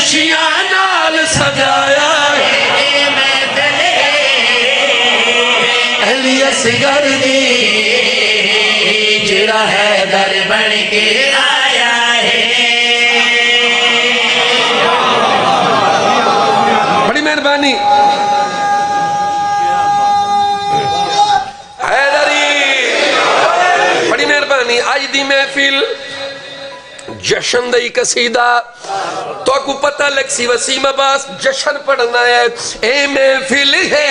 خوشیاں نال سجایا ہے محفل علی اصغر دی جڑا حیدر بن کے آیا ہے بڑی مہربانی آج دی محفل جشن دئی قصیدہ تو کو پتہ لگ سی وسیم عباس جشن پڑھنا ہے اے محفل ہے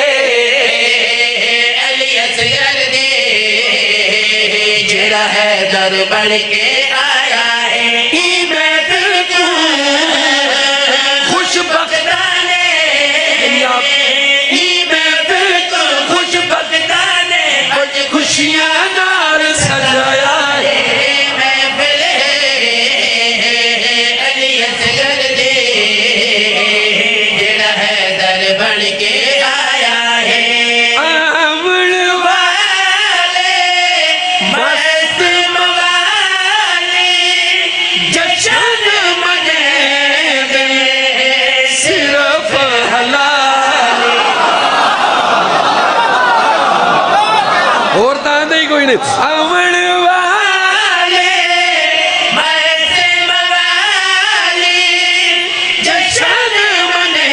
علی اصغر دی جڑا حیدر بن کے آیا ہے ای محفل کو خوش بختانے ای محفل کو خوش بختانے خوشیاں نال سجایا امن والے مست موالی جشن منے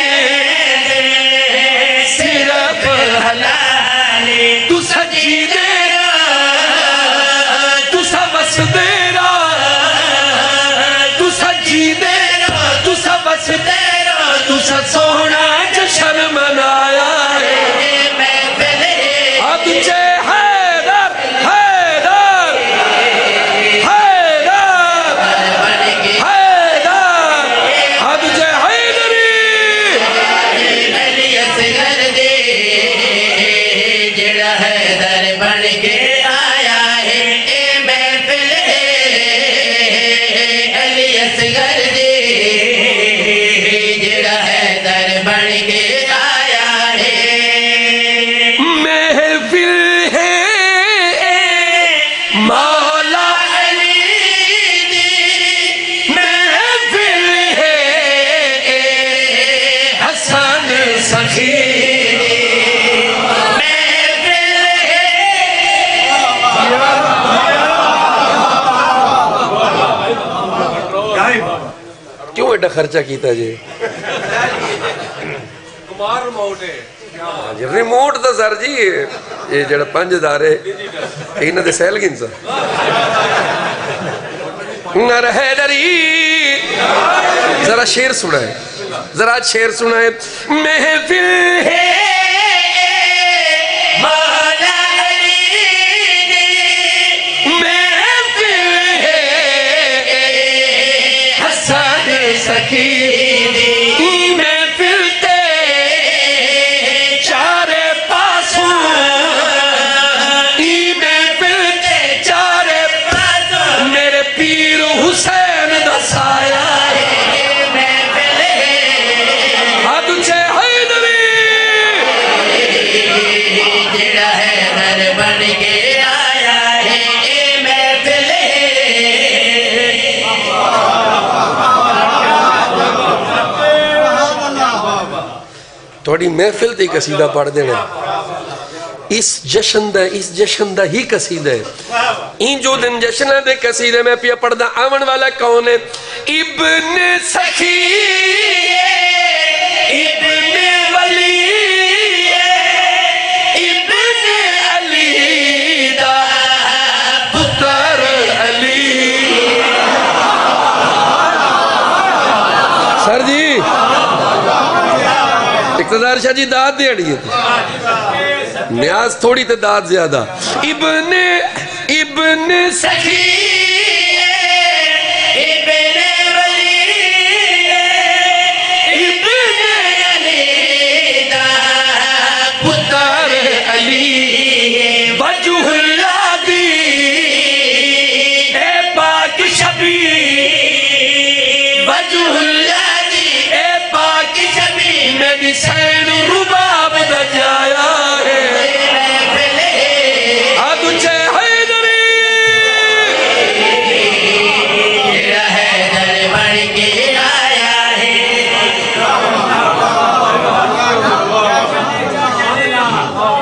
صرف حلالی تو سجی دیرا تو سبس دیرا تو سجی دیرا تو سبس دیرا تو سونا جشن منایا ہے اب جے خرچہ کیتا جی ریموٹ دا سر جی یہ جڑا 5,000 ہے انہ دے سیل گن سا نر حیدری ذرا شیر سنائے ذرا شیر سنائے محفل ہے سکینی میں پھرتے چارے پاسوں میں پھرتے چارے پاسوں میرے پیر حسین دسایا میں پھلے حد چھے حیدری جڑا حیدر بن کے آیا ہے میں پھلے تھوڑی محفل تی قصیدہ پڑھ دینا اس جشن دا ہی قصیدہ ہے این جو دن جشنہ دے قصیدہ میں پیا پڑھ دا آمن والا کون ہے ابن سخی ابن ولی ابن علی دا پتر علی سر جی اقتدار شاہ جی داد دے اڑیے تھے نیاز تھوڑی تے داد زیادہ ابن سخی ابن ولی ابن علی دا پتر علی وجہ اللہ دی اے پاک شبی وجہ اللہ دی اے پاک شبی میری سین رباب دا جایا ہے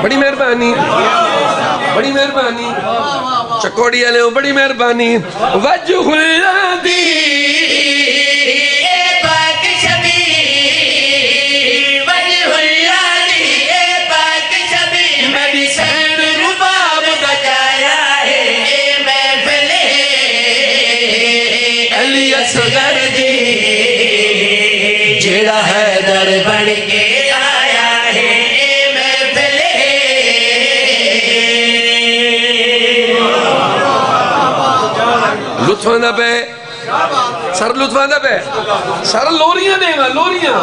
بڑی مہربانی بڑی مہربانی چکوڑی والے بڑی مہربانی وجہ اللہ دی جیڑا حیدر بن کے آیا ہے محفل لطفاندہ پہ سر لطفاندہ پہ سر لوریاں دے ماں لوریاں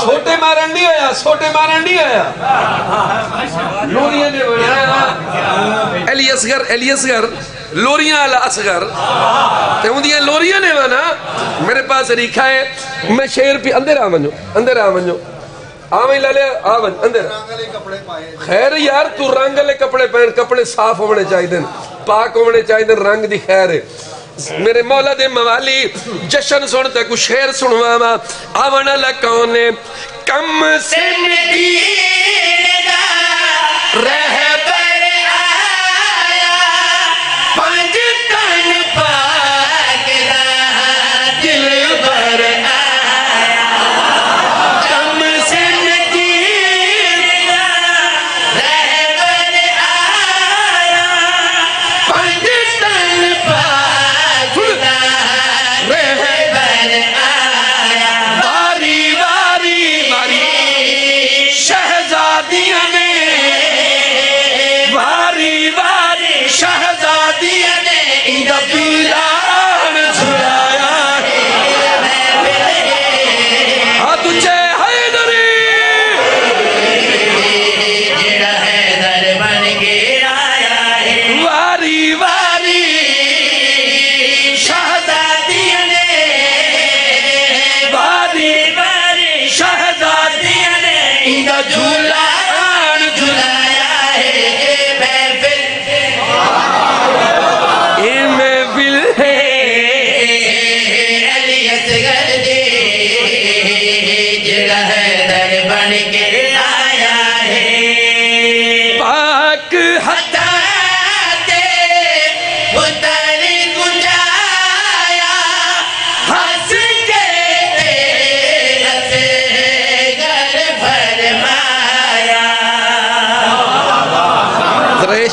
سوٹے مارن نہیں آیا سوٹے مارن نہیں آیا لوریاں دے ماں علی اصغر لوریاں علی اصغر تے ہوں دیئے لوریاں نے مانا میرے پاس ریکھا ہے میں شیر پی اندر آمنجو آمین لالے آمن اندر خیر یار تو رنگ لے کپڑے پہن کپڑے صاف ہونے چاہی دن پاک ہونے چاہی دن رنگ دی خیر ہے میرے مولا دے موالی جشن سنتا کچھ شیر سنواما آمن لکونے کم سندین دا رہ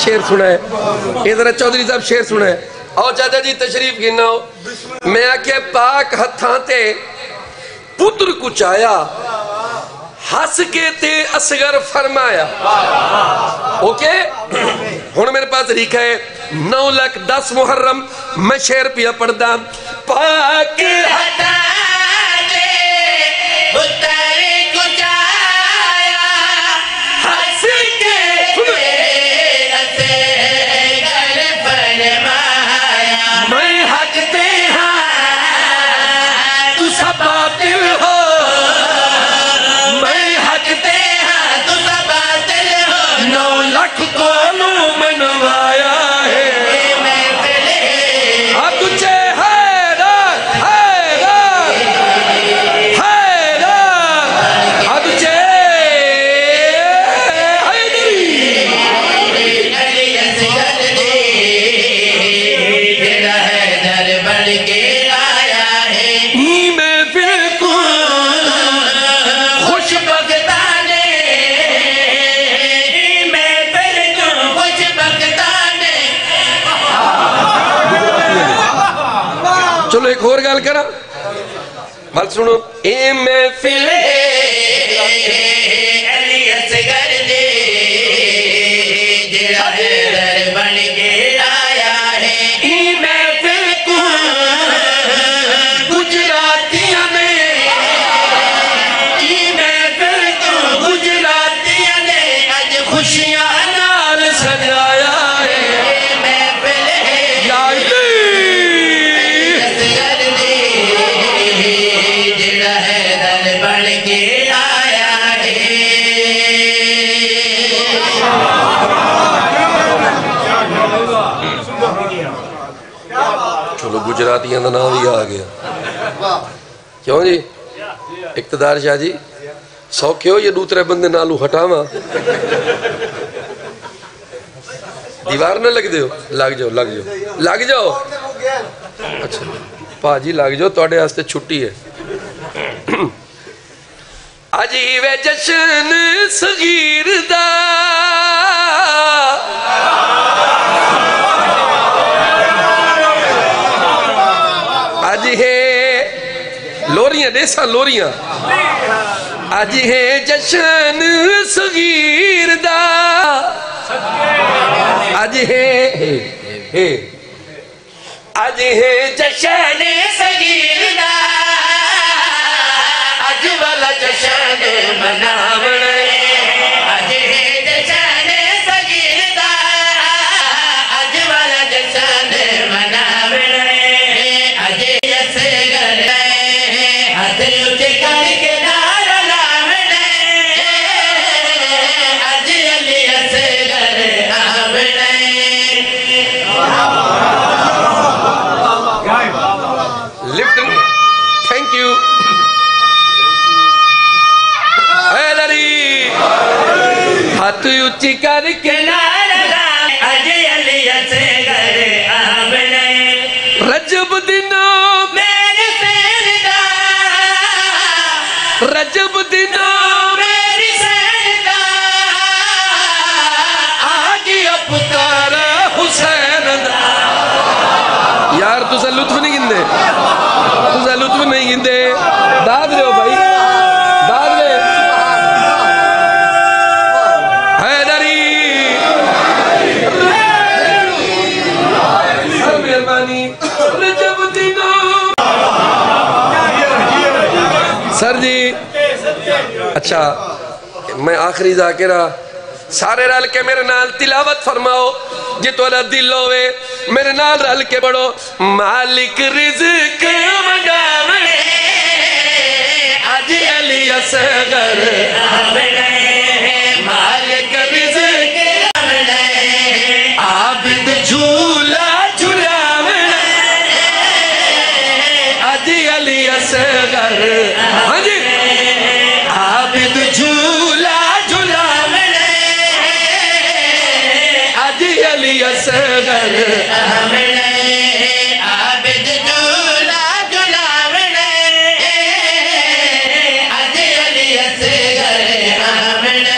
شیر سنا ہے ادھر چودھری صاحب شیر سنا ہے آؤ چاچا جی تشریف گھننا ہو میں آکے پاک ہتھاں تے پتر کچھ آیا ہس کے تے اصغر فرمایا اوکے ہون میرے پاس ریکھا ہے 9,10 محرم میں شیر پیا پڑھدا پاک ہتھاں تے پتر کچھ آیا ہس کے چلو ایک اور گال کرا بھال سنو اے محفل علی اصغر دے جڑا حیدر بن کے آیا ہے اے محفل کو گجراتیاں میں اے محفل کو گجراتیاں نے اج خوشیاں نال سجایا ہے اے محفل یا چلو گجراتیاں نام بھی آ گیا کیوں جی اقتدار شاہ جی سوکھے ہو یہ دوسرے بندے نالو ہٹاواں دیوار نہ لگ دیو لگ جاؤ لگ جاؤ لگ جاؤ اچھا پاجی لگ جاؤ توڑے ہاستے چھٹی ہے عجیب جشن صغیر دا آج ہے لوریاں دیسا لوریاں آج ہے جشن صغیر دا آج ہے جشن صغیر دا آج والا جشن مناونا آج ہے جشن صغیر دا آج والا جشن مناونا آج ایسے گرے ہاتھ اٹھ کر کے نعرہ لاونا آج علی ایسے گرے آونا لفٹن تھینک یو ہاتھ اچھی کر کے نعرہ لاونا آج علی ایسے گرے آونا رجب دنوں میرے سیدہ رجب دنوں میری سیدہ آگی اپتار حسین دا یار تُسا لطف نہیں گندے تُسا لطف نہیں گندے داد لے ہو بھائی داد لے حیدری سر مہربانی رجب دنوں سر جی اچھا میں آخری ذاکرہ سارے رل کے میرے نال تلاوت فرماؤ جی تو دل ہوئے میرے نال رل کے بڑھو مالک رزق مگاونے آج علی اصغر آونے مالک رزق آونے عابد جھولا جھولاونے آج علی اصغر ہاں جی عابد جھولا جھولاونے آج علی اصغر آونے عابد جھولا جھولاونے آج علی اصغر آونے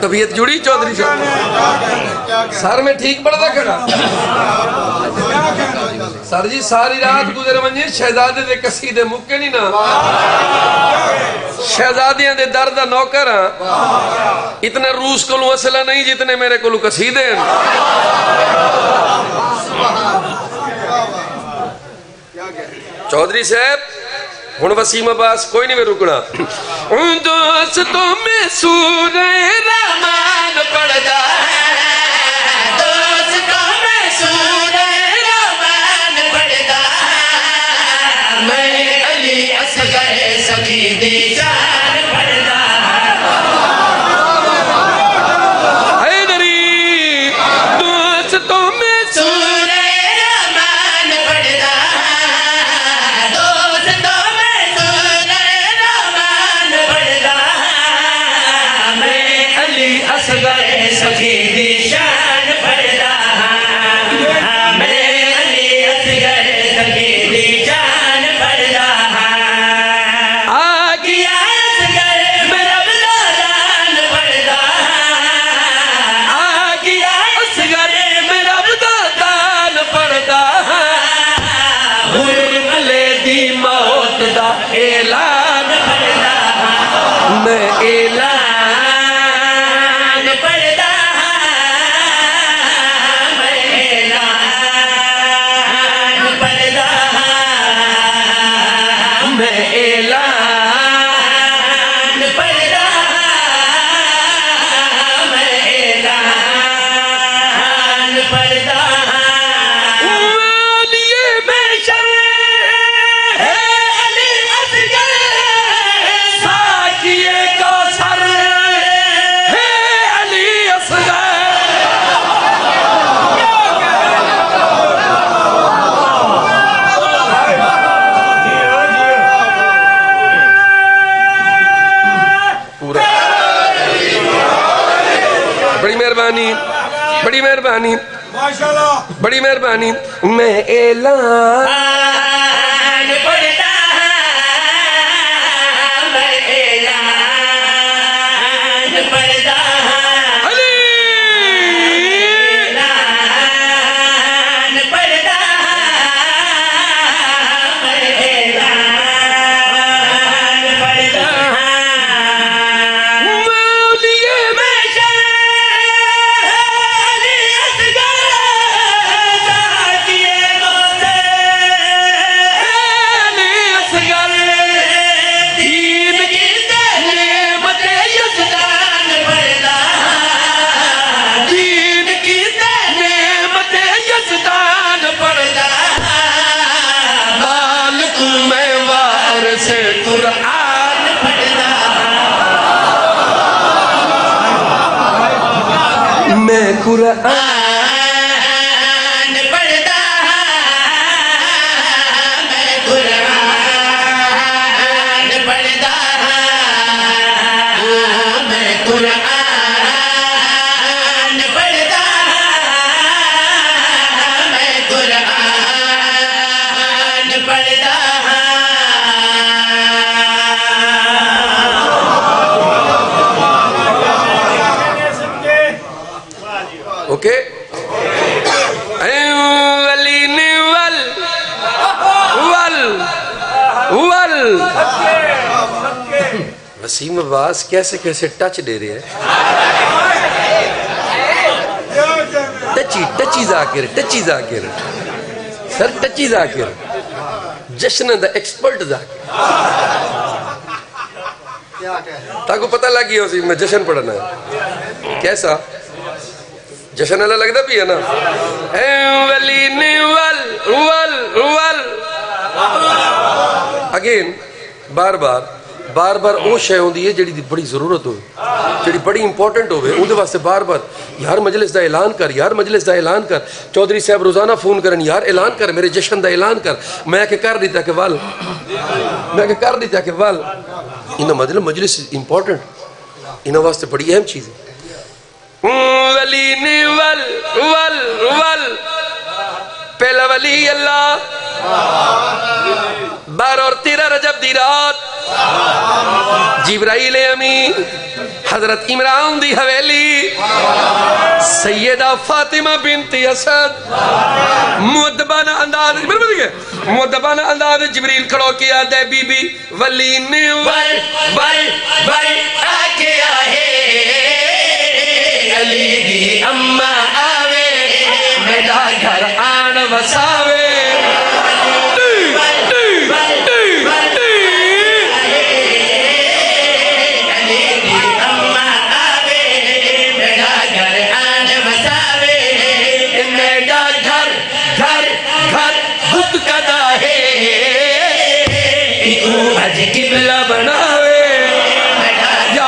طبیعت جڑی چودھری صاحب سر میں ٹھیک پڑھتا کھڑا سر جی ساری رات گزر منجی شہزادے دے قصیدے مکے نہیں نا شہزادیاں دے درد نوکر ہاں اتنے روس کو لوں اصلہ نہیں جتنے میرے کو لوں قصیدے ہیں چودھری صاحب ہن وسیم عباس کوئی نہیں میں رکنا ان دوستوں میں سورہ رحمان پڑھدا دوستوں میں سورہ رحمان پڑھدا میں علی اصغر سخی دی جان پڑھدا حیدری دوستوں میں سورہ رحمان پڑھدا سخی دی شان پڑھدا میں علی اصغر سخی دی شان پڑھدا آگیا اصغر میرا بدلان پڑھدا آگیا اصغر میرا بدلان پڑھدا حرملے دی موت دا اعلان پڑھدا میں اعلان سارے مہربانی بڑی مہربانی بڑی مہربانی میں اعلان پڑھتا میں اعلان پڑھتا اعلان پڑھتا میں اعلان پڑھتا میں قرآن پڑھتا میں قرآن پڑھتا میں قرآن پڑھتا میں قرآن پڑھتا اوکے اولین ول وسیم عباس کیسے کیسے ٹچ دے رہے ہیں ٹچی ذاکر سر ٹچی ذاکر جشن دا ایکسپرٹ ذاکر تاکو پتہ لگی ہو سی میں جشن پڑھنا ہے کیسا جشن اللہ لگتا بھی ہے نا اولین ول اگین بار بار او شے ہوندی ہے جڑی دی بڑی ضرورت ہوئے جڑی بڑی امپورٹنٹ ہوئے ان دے واسطے بار یار مجلس دا اعلان کر یار مجلس دا اعلان کر چودھری صاحب روزانہ فون کرن یار اعلان کر میرے جشن دا اعلان کر میں کہ کر دیتا کہ وال انہا مطلب مجلس امپورٹنٹ انہا واسطے بڑی اہم چیز ہے ولین ول پہلا ولی اللہ 12 اور 13 رجب دی رات جبرائیل امین حضرت عمران دی حویلی سیدہ فاطمہ بنت اسد مؤدبانہ انداز جبریل کھڑو کیا دے بی بی ولین ول آکے آہے علی دی اممہ آوے میرا گھر آن وساوے قبلہ بناوے یا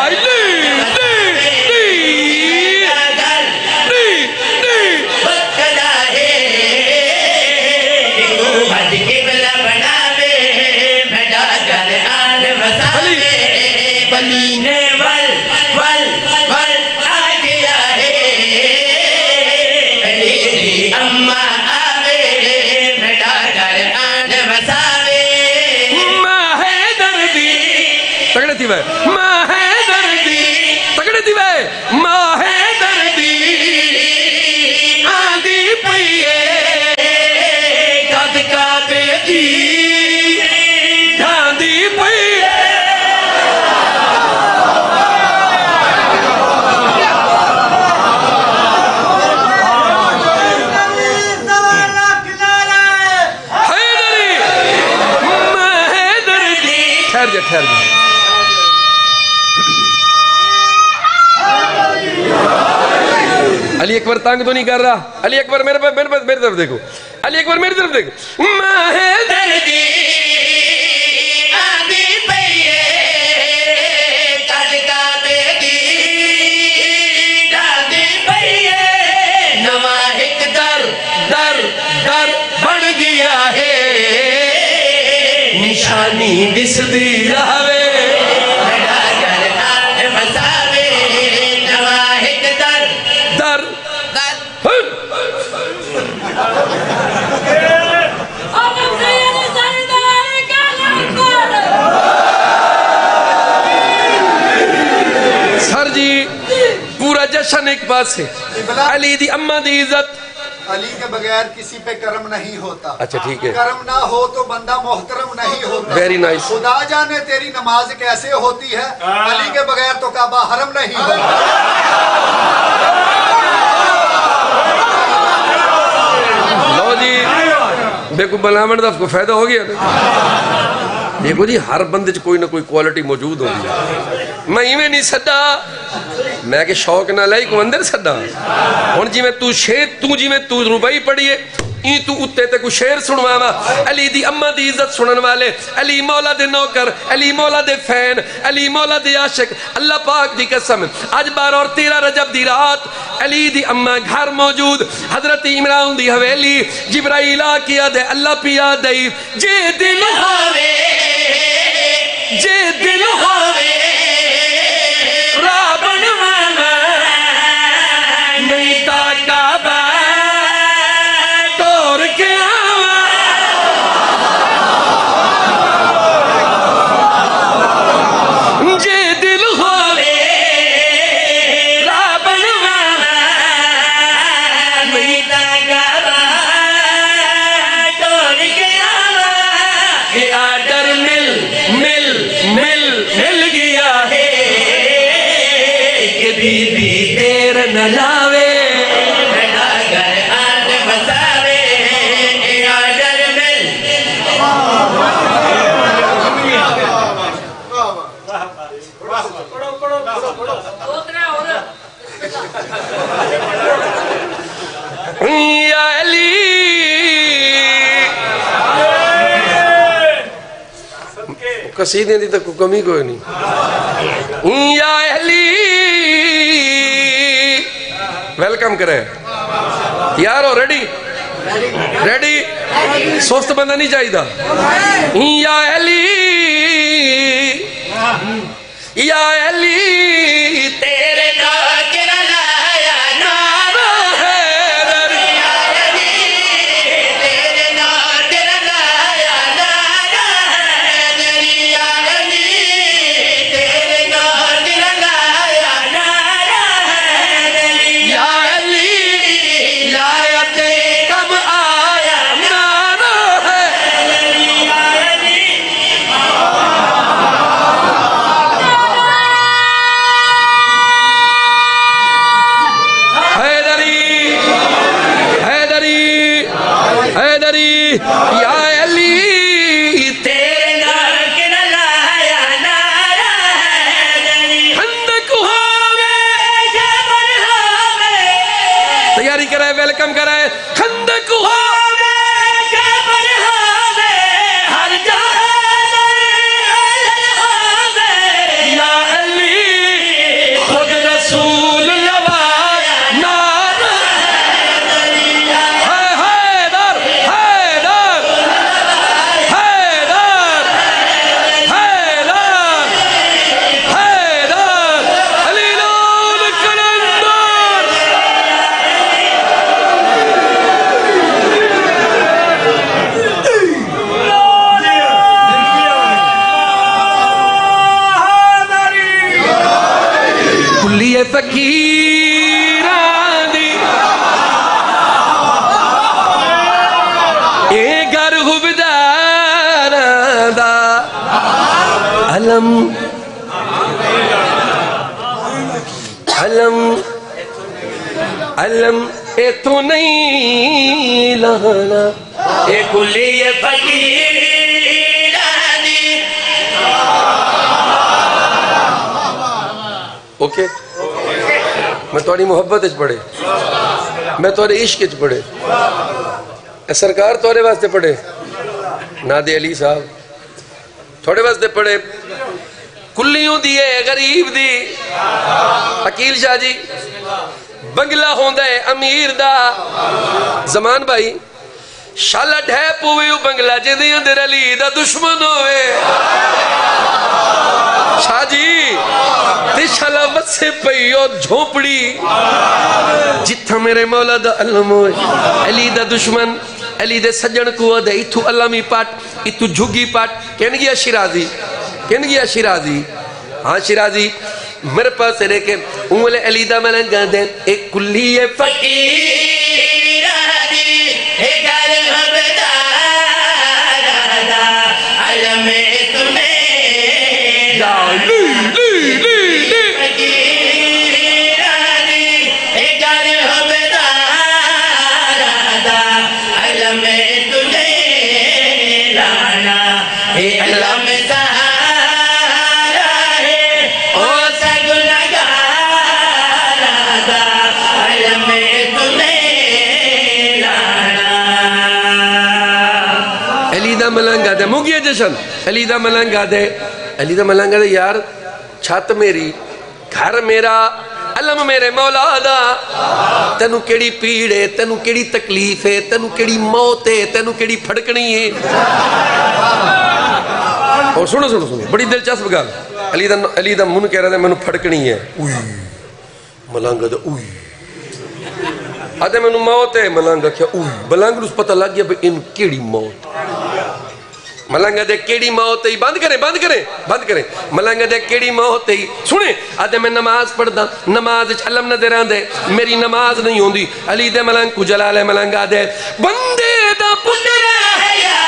قبلہ بناوے بڑا گھر آن وساوے بلین ول آگے آئے علی دی اممہ آوے بڑا گھر آن وساوے تکڑے تھی ماہ دردی آندھی پئیے قد کعبے دی ڈھاندی پئیے ٹھہر جا علی اکبر تانگ تو نہیں کر رہا علی اکبر میرے طرف دیکھو علی اکبر میری طرف دیکھو ماہ دردی آندھی پئیے قد کعبے دی ڈھاندی پئیے نواں ایک در بن گیا ہے نشانی دس دی رہوے بڑا گھر آن وساوے نواں ایک در جشن ایک پاس ہے علی دی اماں دی عزت علی کے بغیر کسی پہ کرم نہیں ہوتا. اچھا ٹھیک ہے. کرم نہ ہو تو بندہ محترم نہیں ہوتا. Very nice. خدا جانے تیری نماز کیسے ہوتی ہے, علی کے بغیر تو کعبہ حرم نہیں ہوتا. لو جی دیکھو بلامن دا کو فائدہ ہو گیا نا. دیکھو جی ہر بندے چ کوئی نہ کوئی کوالٹی موجود ہوگی. میں ایویں نہیں سدا میں کہ شوق نہ لائی کو اندر سدا ہن جی میں تو شیر تو جی میں تو ربائی پڑھیے این تو اتے تے کو شیر سنواوا. علی دی اماں دی عزت سنن والے, علی مولا دے نوکر, علی مولا دے فین, علی مولا دے عاشق. اللہ پاک دی قسم آج 12 اور 13 رجب دی رات علی دی اماں گھر موجود, حضرت عمران دی حویلی, جبرائیل آ کیا دے اللہ پیا دئی جے دل ہوے جے دل ہوے رابن مانا نہیں تا کعبہ توڑ کے آوا. جے دل ہوے رابن مانا نہیں تا کعبہ توڑ کے آوا. یہ آڈر مل گیا ہے کہ بی بی دیر نہ لاوے اگر آج بساوے. یہ آڈر مل یا علی قصیدیں دی تک کمی کوئی نہیں. یا علی ویلکم کریں تیار ہو ریڈی ریڈی سوست بندہ نہیں چاہیے دا. یا علی یا علی تیرے ناکر لایا نارا حیدر. یا علی تیرے ناکر لایا نارا حیدر. یا علی تیرے ناکر لایا نارا حیدر. یا علی لایا تے کب آیا نارا حیدر. یا علی حیدری یا علی تیرے ناکر لایا نارا حیدری. خندق ہووے جبل ہووے تیاری کرائے ویلکم کرائے. خندق ہووے جبل ہووے ہر جانے ہووے. یا علی خود رسول لوایا نارا فقیران دی اے گر حبداران دا علم اے تو نہیں لانا. اے کلی فقیران دی. اوکے میں تھوڑی محبت اچ پڑھے, میں تھوڑے عشق اچ پڑھے, سرکار تھوڑے واسطے پڑھے, نادی علی صاحب تھوڑے واسطے پڑھے. کلیوں دیئے غریب دی عقیل شاہ جی بنگلہ ہوندہ ہے امیر دا. زمان بھائی شالا ڈھیپ ہوئے بنگلہ جدی اندر علی دا دشمن ہوئے. شاہ جی تے شالا وط سے پئی اور جھوپڑی جتھا میرے مولا دا علم ہوئے. علی دا دشمن علی دے سجن کو دے اتھو علامی پاٹ اتھو جھگی پاٹ. کہن گیا شیرازی ہاں شیرازی میرے پاس رہ کے اونگلے علی دا ملنگا دے ایک کلی فقیر اے گھر حبدار دا علم تمہیں لانا فقیر اے گھر حبدار دا علم تمہیں لانا اے علم سہارا ہے او سگنگارا دا علم تمہیں لانا علی دا ملنگا دے مگی جشن علی دا ملنگا دے یار چھت میری گھر میرا علم میرے مولا دا تینو کیڑی پیڑے تینو کیڑی تکلیف ہے تینو کیڑی موت ہے تینو کیڑی پھڑکنی ہے اور سنو بڑی دلچسپ گل علی دا من کہہ رہا ہے میں پھڑکنی ہے ملنگا دا آدھے میں موت ہے ملنگا کیا ملنگا اس پتہ لگ گیا ان کیڑی موت ملنگا دے کیڑی موت ہے بند کریں ملنگا دے کیڑی موت ہے سنیں آدھے میں نماز پڑھ دا نماز علم نہ دے رہا دے میری نماز نہیں ہوندی علی دے ملنگ کو جلال ہے ملنگا دے بندے دا پتر ہے یا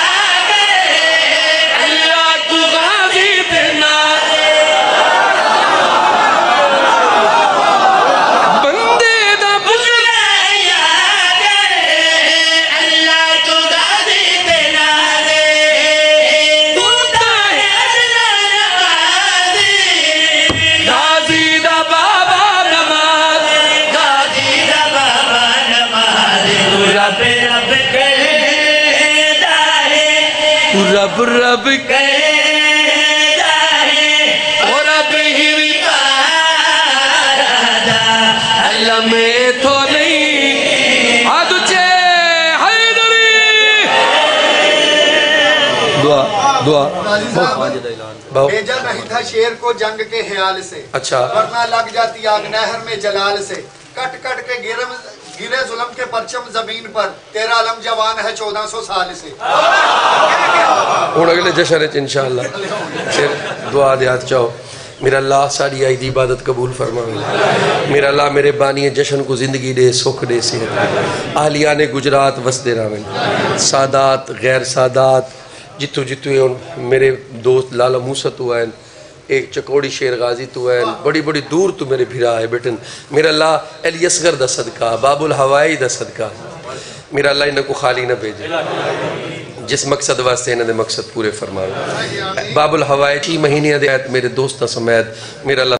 اللہ کو غازی دینا بندے دا پتر ہے یا اللہ کو غازی دینا غازی دا بابا نماز رب کہتا ہے رب کہتا ہے اور رب ہی اللہ میں تو نہیں آدھوچے حیدری دعا بھیجا نہیں تھا شیر کو جنگ کے خیال سے اچھا ورنہ لگ جاتی آگ نہر میں جلال سے کٹ کٹ کے گرے ظلم کے پرچم زمین پر تیرا علم جوان ہے 1400 سال سے اور اگلے جشن ہے انشاءاللہ پھر دعا دیات چاہو میرا اللہ ساری آئی دی عبادت قبول فرمائے میرا اللہ میرے بانی جشن کو زندگی دے سکھ دے صحت اہلیان گجرات وسدے راویں سادات غیر سادات جتو میرے دوست لالا موسیٰ تو ہیں ایک چکوڑی شیر غازی تو ہیں بڑی دور تو میرے بھیرا ہے بیٹن میرا اللہ علی اصغر دا صدقہ باب الہوائی دا صدقہ میرا اللہ انہوں کو خالی نہ بھیجے جس مقصد واسطے انہوں نے مقصد پورے فرمائے باب الہوائی 6 مہینے دے میرے دوستہ سمیت میرا اللہ